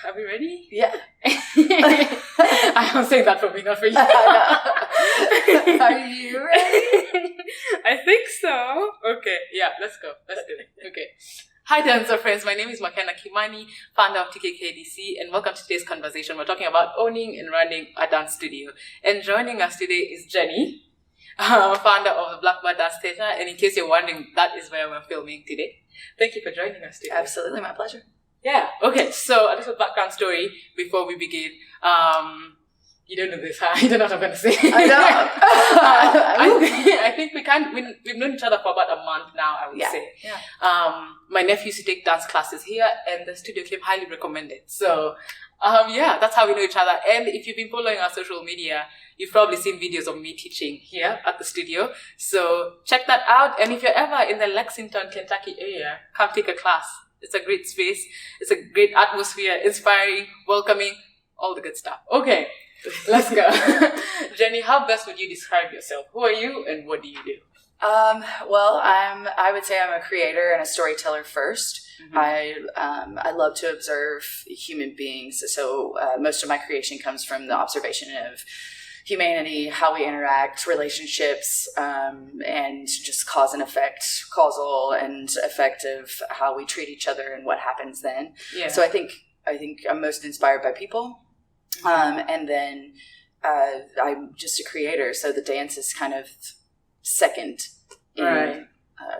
Are we ready? Yeah. I am saying that for me, not for you. Are you ready? I think so. Okay, yeah, let's go. Let's do it. Okay. Hi, dancer friends. My name is Makena, founder of TKKDC, and welcome to today's conversation. We're talking about owning and running a dance studio. And joining us today is Jenny, founder of the Blackbird Dance Theatre. And in case you're wondering, that is where we're filming today. Thank you for joining us today. Absolutely, my pleasure. Yeah. Okay. So a little background story before we begin. You don't know this, huh? You don't know what I'm going to say. I know. I think we've known each other for about a month now, I would say. Yeah. My nephew used to take dance classes here, and the studio came highly recommended. So, that's how we know each other. And if you've been following our social media, you've probably seen videos of me teaching here at the studio. So check that out. And if you're ever in the Lexington, Kentucky area, come take a class. It's a great space. It's a great atmosphere, inspiring, welcoming, all the good stuff. Okay, let's go. Jenny, how best would you describe yourself? Who are you and what do you do? I would say I'm a creator and a storyteller first. Mm-hmm. I love to observe human beings. So most of my creation comes from the observation of humanity, how we interact, relationships, and just cause and effect, causal and effective, how we treat each other and what happens then. Yeah. So I think I'm most inspired by people. And then I'm just a creator. So the dance is kind of second in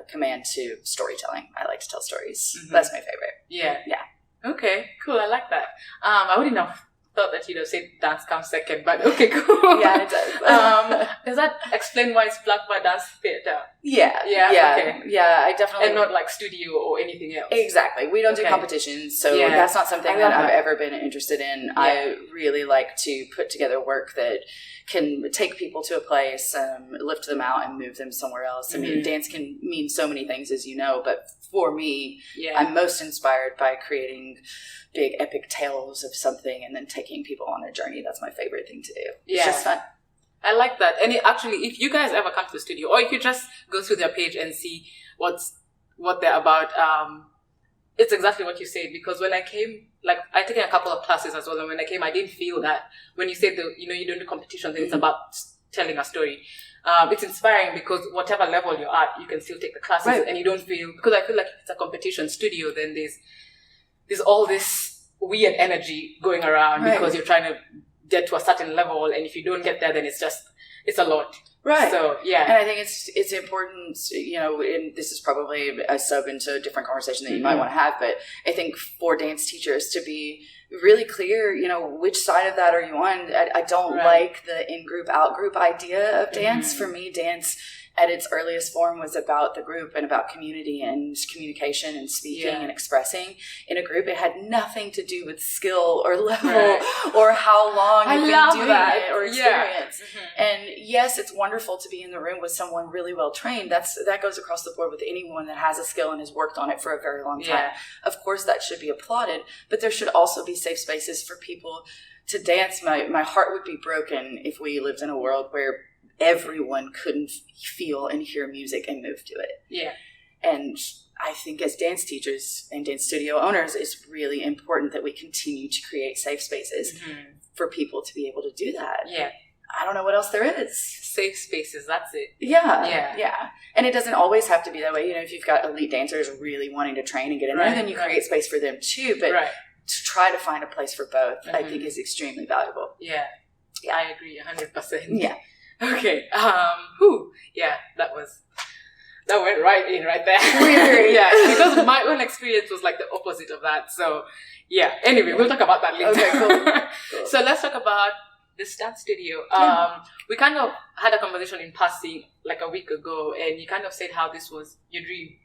command to storytelling. I like to tell stories. Mm-hmm. That's my favorite. Yeah. Yeah. Okay, cool. I like that. I wouldn't have thought that you'd have said dance comes second, but okay, cool. Yeah, it does. Does that explain why it's Blackbird Dance Theatre? Yeah. Okay. Yeah, I definitely... And not like studio or anything else. Exactly. We don't do competitions, so that's not something that I've ever been interested in. Yeah. I really like to put together work that can take people to a place, lift them out and move them somewhere else. Mm-hmm. I mean, dance can mean so many things, as you know, but for me, I'm most inspired by creating big epic tales of something and then taking people on a journey. That's my favorite thing to do. It's just fun. I like that. And actually, if you guys ever come to the studio, or if you just go through their page and see what they're about, it's exactly what you said. Because when I came, I taken a couple of classes as well, and when I came, I didn't feel that when you said you don't do competitions, and it's about telling a story. It's inspiring because whatever level you're at, you can still take the classes, and you don't feel, because I feel like if it's a competition studio, then there's all this weird energy going around because you're trying to get to a certain level, and if you don't get there, then it's a lot. Right. So, yeah. And I think it's important, and this is probably a sub into a different conversation that you might want to have, but I think for dance teachers to be really clear, which side of that are you on? I don't like the in-group, out-group idea of dance. For me, dance at its earliest form was about the group and about community and communication and speaking and expressing in a group. It had nothing to do with skill or level or how long you've been doing it or experience. Yeah. And yes, it's wonderful to be in the room with someone really well trained. That goes across the board with anyone that has a skill and has worked on it for a very long time. Yeah. Of course, that should be applauded, but there should also be safe spaces for people to dance. My heart would be broken if we lived in a world where everyone couldn't feel and hear music and move to it. Yeah. And I think as dance teachers and dance studio owners, it's really important that we continue to create safe spaces for people to be able to do that. Yeah. I don't know what else there is. Safe spaces, that's it. Yeah. And it doesn't always have to be that way. If you've got elite dancers really wanting to train and get in there, then you create space for them too. But to try to find a place for both, I think is extremely valuable. Yeah. I agree 100%. Yeah. Okay. That went right in right there. Weird. Yeah, because my own experience was like the opposite of that. So yeah. Anyway, we'll talk about that later. Okay, cool. So let's talk about this dance studio. We kind of had a conversation in passing like a week ago, and you kind of said how this was your dream.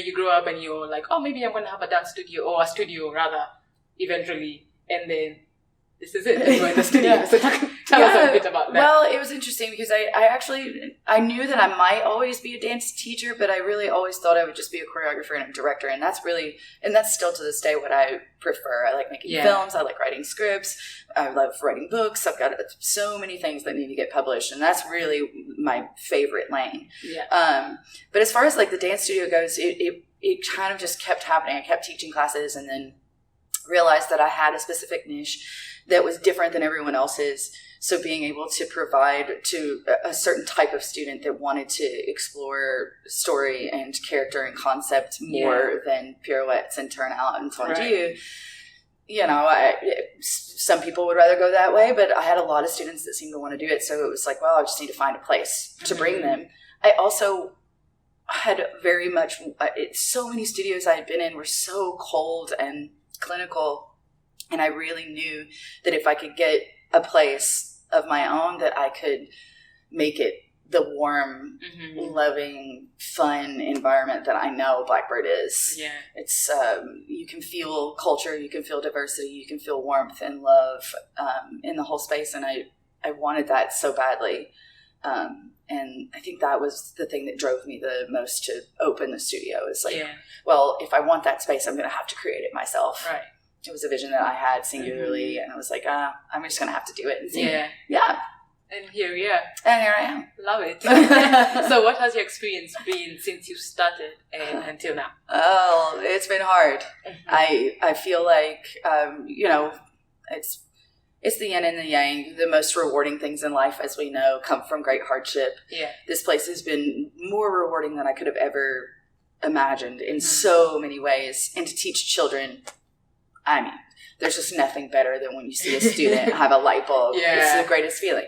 You grew up and you're like, oh, maybe I'm going to have a dance studio, or a studio rather, eventually, and then this is it. We're in the studio. So tell us a bit about that. Well, it was interesting because I knew that I might always be a dance teacher, but I really always thought I would just be a choreographer and a director. And that's still to this day what I prefer. I like making films. I like writing scripts. I love writing books. I've got so many things that need to get published. And that's really my favorite lane. Yeah. But as far as like the dance studio goes, it kind of just kept happening. I kept teaching classes, and then realized that I had a specific niche that was different than everyone else's. So being able to provide to a certain type of student that wanted to explore story and character and concept more than pirouettes and turnout and fondue, some people would rather go that way, but I had a lot of students that seemed to want to do it. So it was like, well, I just need to find a place to bring them. I also had very much, so many studios I had been in were so cold and clinical. And I really knew that if I could get a place of my own, that I could make it the warm, loving, fun environment that I know Blackbird is. Yeah. It's, you can feel culture, you can feel diversity, you can feel warmth and love in the whole space. And I wanted that so badly. And I think that was the thing that drove me the most to open the studio. Is like, well, if I want that space, I'm going to have to create it myself. Right. It was a vision that I had singularly, and I was like, I'm just going to have to do it and see. Yeah. And here we are. And here I am. Love it. So what has your experience been since you started and until now? Oh, it's been hard. I feel like, it's the yin and the yang. The most rewarding things in life, as we know, come from great hardship. Yeah. This place has been more rewarding than I could have ever imagined in so many ways. And to teach children, I mean, there's just nothing better than when you see a student have a light bulb. It's the greatest feeling.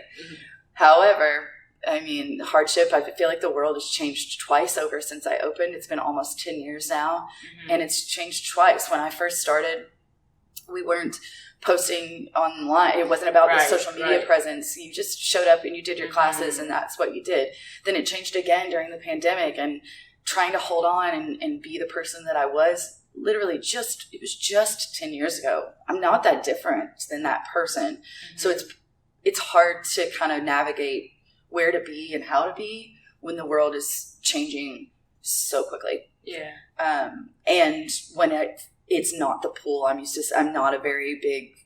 However, I mean, hardship, I feel like the world has changed twice over since I opened. It's been almost 10 years now, and it's changed twice. When I first started, we weren't posting online. It wasn't about the social media presence. You just showed up and you did your classes, and that's what you did. Then it changed again during the pandemic, and trying to hold on and be the person that I was. Literally it was just 10 years ago. I'm not that different than that person. So it's hard to kind of navigate where to be and how to be when the world is changing so quickly. Yeah. And when it's not the pool I'm used to. I'm not a very big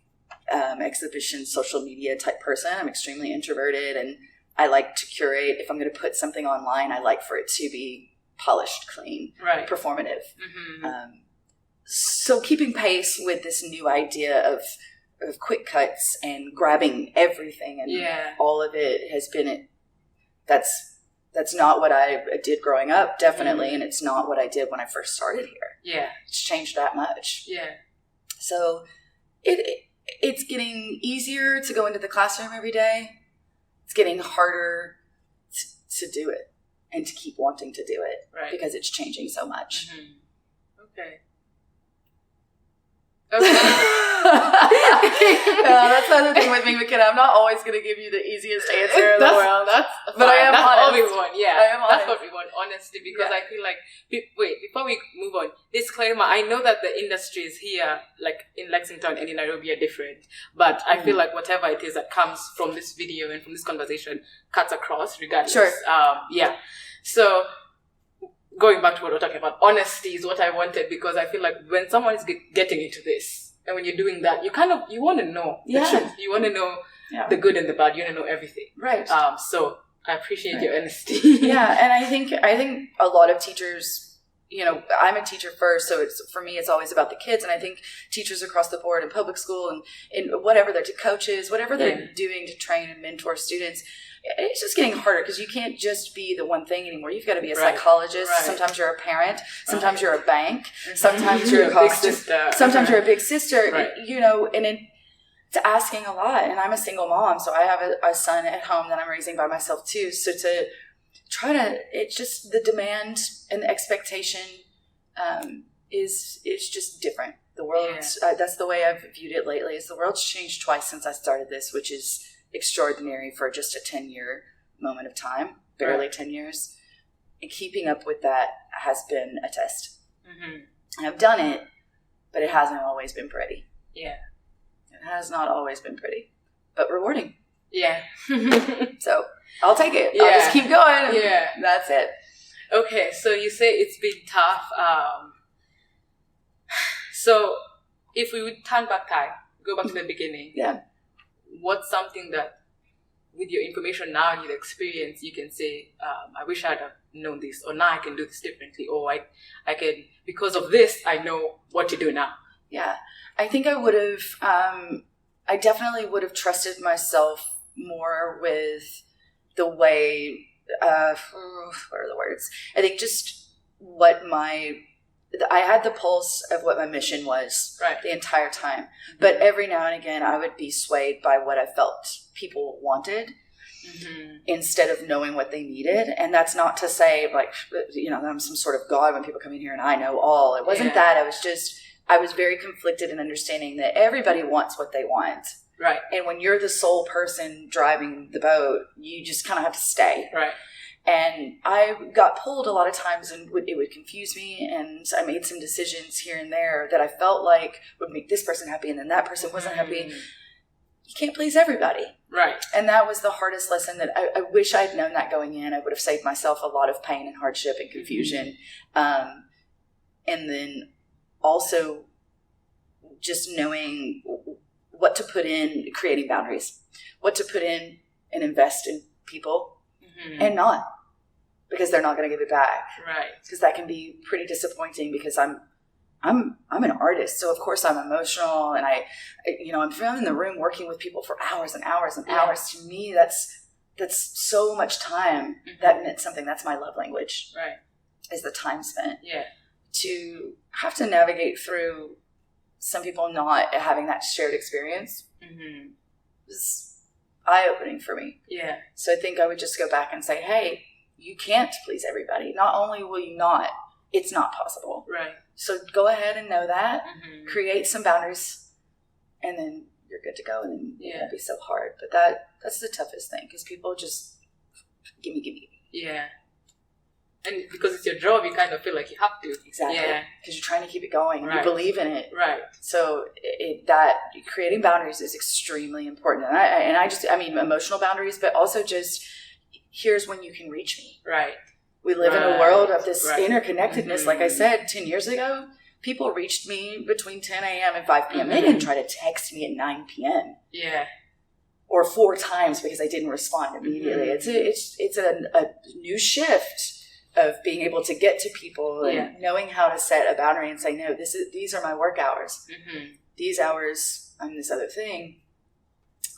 exhibition social media type person. I'm extremely introverted, and I like to curate. If I'm going to put something online, I like for it to be polished, clean, performative. So keeping pace with this new idea of quick cuts and grabbing everything and all of it has been that's not what I did growing up, definitely, and it's not what I did when I first started here. Yeah, it's changed that much. Yeah, so it's getting easier to go into the classroom every day. It's getting harder to do it and to keep wanting to do it because it's changing so much. Okay. That's the other thing with me, Makena. I'm not always going to give you the easiest answer in the world. But I am honest. All we want. Yeah, I am honest. That's what we want, honesty. Because I feel like, wait, before we move on, disclaimer, I know that the industries here, like in Lexington and in Nairobi, are different. But I feel like whatever it is that comes from this video and from this conversation cuts across regardless. Sure. So going back to what we're talking about, honesty is what I wanted, because I feel like when someone is getting into this, and when you're doing that, you want to know the truth. You want to know the good and the bad. You want to know everything. Right. So I appreciate your honesty. Yeah, and I think a lot of teachers, I'm a teacher first, so for me, it's always about the kids. And I think teachers across the board in public school and in whatever they're coaches, whatever they're doing to train and mentor students, it's just getting harder because you can't just be the one thing anymore. You've got to be a psychologist. Right. Sometimes you're a parent. Sometimes you're a bank. Sometimes you're a big sister. Sometimes you're a big sister. Right. And it's asking a lot. And I'm a single mom, so I have a son at home that I'm raising by myself too. So to try to, it's just the demand and the expectation is just different. The world, that's the way I've viewed it lately. Is the world's changed twice since I started this, which is extraordinary for just a 10-year moment of time, barely 10 years. And keeping up with that has been a test. And I've done it, but it hasn't always been pretty. Yeah. It has not always been pretty, but rewarding. Yeah. So I'll take it. Yeah. I'll just keep going. Yeah. That's it. Okay. So you say it's been tough. So if we would turn back time, go back to the beginning. Yeah. What's something that, with your information now and your experience, you can say, I wish I'd have known this, or now I can do this differently, or I can, because of this, I know what to do now. Yeah. I think I would have, I definitely would have trusted myself more with the way, what are the words? I think just I had the pulse of what my mission was the entire time. But every now and again, I would be swayed by what I felt people wanted instead of knowing what they needed. And that's not to say, like, that I'm some sort of God when people come in here and I know all. It wasn't that. I was very conflicted in understanding that everybody wants what they want. Right. And when you're the sole person driving the boat, you just kind of have to stay. Right. And I got pulled a lot of times, and it would confuse me, and I made some decisions here and there that I felt like would make this person happy, and then that person wasn't happy. You can't please everybody. Right. And that was the hardest lesson that I wish I'd known that going in. I would have saved myself a lot of pain and hardship and confusion. And then also just knowing what to put in, creating boundaries, what to put in and invest in people. And not, because they're not going to give it back. Right. Because that can be pretty disappointing, because I'm an artist, so of course I'm emotional, and I'm in the room working with people for hours and hours and hours. To me, that's so much time. That meant something. That's my love language. Right. Is the time spent. Yeah. To have to navigate through some people not having that shared experience. Was eye-opening for me. Yeah. So I think I would just go back and say, hey, you can't please everybody. Not only will you not, it's not possible. Right. So go ahead and know that, create some boundaries, and then you're good to go, and then it won't be so hard. But that's the toughest thing, because people just give me. Yeah. And because it's your job, you kind of feel like you have to. Exactly. Yeah. Because you're trying to keep it going. Right. You believe in it. Right. So that creating boundaries is extremely important. And I mean, emotional boundaries, but also just, here's when you can reach me. Right. We live in a world of this interconnectedness. Like I said, 10 years ago, people reached me between 10 a.m. and 5 p.m. They didn't try to text me at 9 p.m. Yeah. Or 4 times because I didn't respond immediately. It's a new shift of being able to get to people and knowing how to set a boundary and say, no, these are my work hours. These hours, I'm this other thing.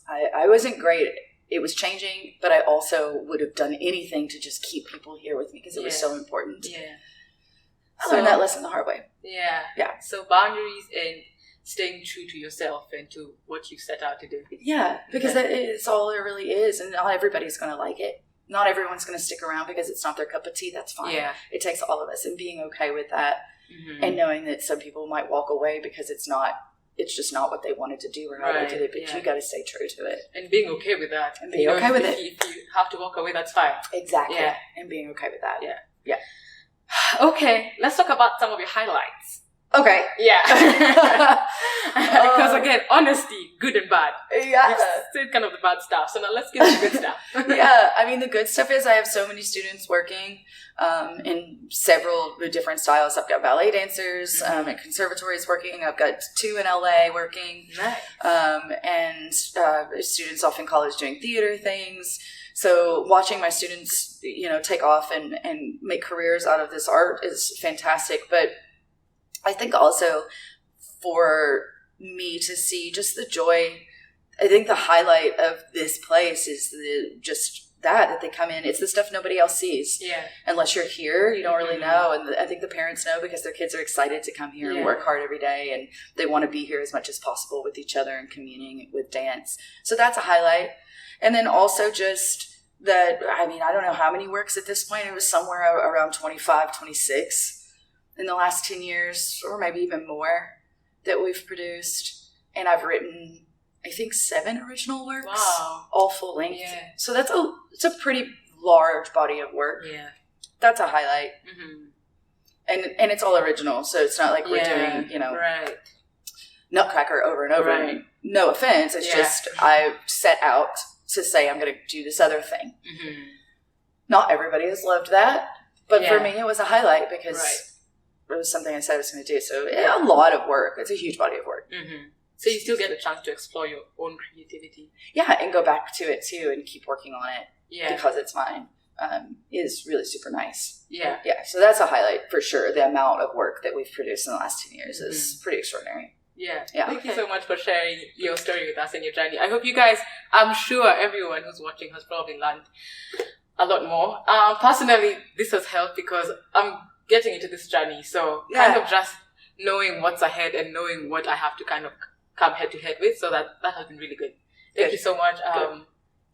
I wasn't great. It was changing, but I also would have done anything to just keep people here with me, because it was so important. Yeah. I learned that lesson the hard way. Yeah. Yeah. So boundaries and staying true to yourself and to what you set out to do. Yeah, because that is all it really is, and not everybody's going to like it. Not everyone's going to stick around because it's not their cup of tea. That's fine. Yeah. It takes all of us, and being okay with that, and knowing that some people might walk away because it's just not what they wanted to do or how they did it, but you got to stay true to it. And being okay with that. And being okay with it. If you have to walk away, that's fine. Exactly. Yeah. And being okay with that. Yeah. Yeah. Okay. Let's talk about some of your highlights. Okay. Yeah. Because again, honesty, good and bad. Yeah. You've said kind of the bad stuff. So now let's get to the good stuff. Yeah. I mean, the good stuff is I have so many students working in several different styles. I've got ballet dancers at conservatories working. I've got 2 in LA working. Nice. And students off in college doing theater things. So watching my students, take off and make careers out of this art is fantastic. But I think also for me to see just the joy, I think the highlight of this place is that they come in. It's the stuff nobody else sees. Yeah. Unless you're here, you don't really know. And I think the parents know because their kids are excited to come here and work hard every day. And they want to be here as much as possible with each other and communing with dance. So that's a highlight. And then also just that, I mean, I don't know how many works at this point. It was somewhere around 25, 26. In the last 10 years, or maybe even more, that we've produced. And I've written, I think, 7 original works. Wow. All full length. Yeah. So it's a pretty large body of work. Yeah. That's a highlight. And it's all original, so it's not like we're doing, Nutcracker over and over. Right. No offense, it's just I set out to say I'm going to do this other thing. Not everybody has loved that, but for me it was a highlight because it was something I said I was going to do. So a lot of work. It's a huge body of work. So you still get a chance to explore your own creativity. Yeah, and go back to it too and keep working on it because it's mine. Is really super nice. Yeah. So that's a highlight for sure. The amount of work that we've produced in the last 10 years is pretty extraordinary. Yeah. Yeah. Thank you so much for sharing your story with us and your journey. I hope you guys, I'm sure everyone who's watching has probably learned a lot more. Personally, this has helped because I'm getting into this journey. So kind of just knowing what's ahead and knowing what I have to kind of come head to head with. So that has been really good. Thank you so much.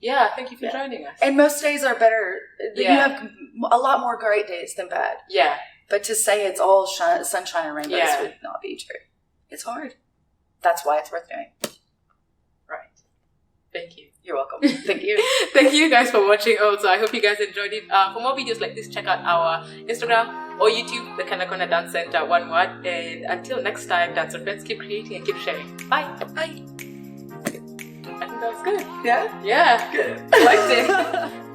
Thank you for joining us. And most days are better. You have a lot more great days than bad. Yeah. But to say it's all sunshine and rainbows would not be true. It's hard. That's why it's worth doing. Right. Thank you. You're welcome. Thank you. Thank you guys for watching also. I hope you guys enjoyed it. For more videos like this, check out our Instagram or YouTube, the Kanakona Dance Center, one word. And until next time, dancer friends, keep creating and keep sharing. Bye. Bye. I think that was good. Yeah? Yeah. Good. I liked it.